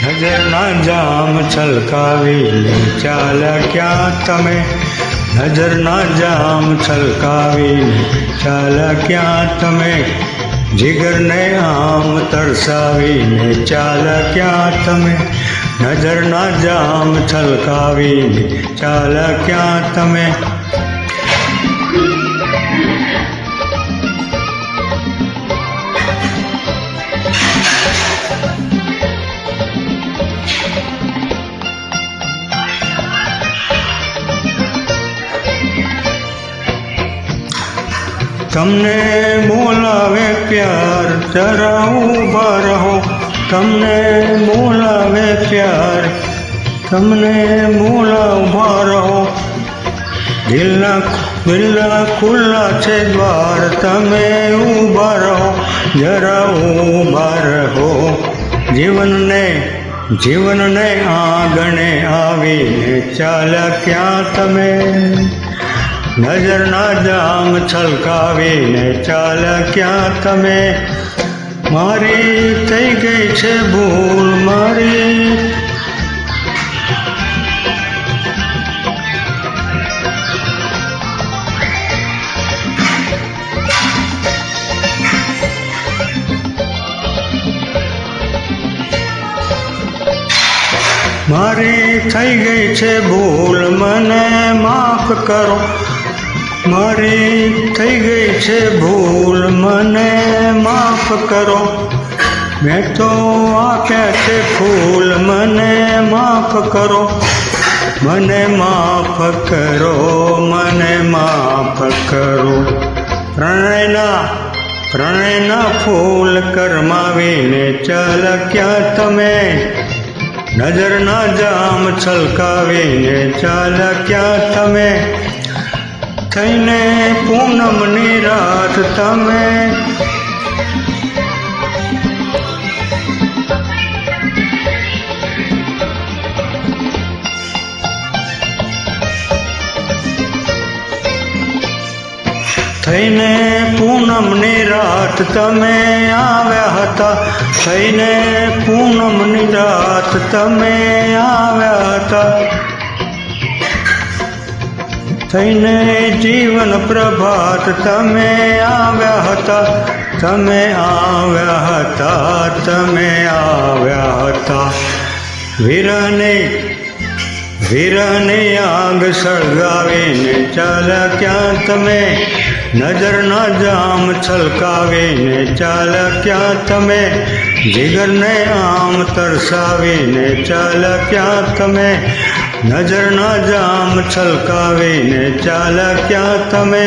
નજરના જામ છલકાવીને ચાલ્યા ક્યાં તમે? નજરના જામ છલકાવીને ચાલ્યા ક્યાં તમે? જીગરને આમ તરસાવીને ચાલ્યા ક્યાં તમે? નજરના જામ છલકાવીને ચાલ્યા ક્યાં તમે? તમને બોલાવે પ્યાર જરા ઊભા રહો. તમને બોલાવે પ્યાર, તમને ઊભા રહો. દિલના ખુલ્લા છે દ્વાર, તમે ઊભા રહો, જરા ઊભા રહો. જીવનને આંગણે આવીને ચાલ્યા ક્યાં તમે? નજરના જામ છલકાવીને ચાલ્યા ક્યાં તમે? મારી થઈ ગઈ છે ભૂલ, મારી થઈ ગઈ છે ભૂલ, મને માફ કરો. મારી થઈ ગઈ છે ભૂલ, મને માફ કરો. મેં તો આપ્યા છે ફૂલ, મને માફ કરો. મને માફ કરો, મને માફ કરો. પ્રણયના ફૂલ કરમાવીને ચાલ્યા ક્યાં તમે? નજરના જામ છલકાવીને ચાલ્યા ક્યાં તમે? થઈને પૂનમની રાત તમે થઈને પૂનમની રાત તમે આવ્યા હતા. થઈને પૂનમની રાત તમે આવ્યા હતા. થઈને જીવન પ્રભાત તમે આવ્યા હતા. તમે આવ્યા હતા, તમે આવ્યા હતા. વીરની આગ સળગાવીને ચાલ્યા ક્યાં તમે? નજરના જામ છલકાવીને ચાલ્યા ક્યાં તમે? જીગરને આમ તરસાવીને ચાલ્યા ક્યાં તમે? નજરના જામ છલકાવીને ચાલ્યા ક્યાં તમે?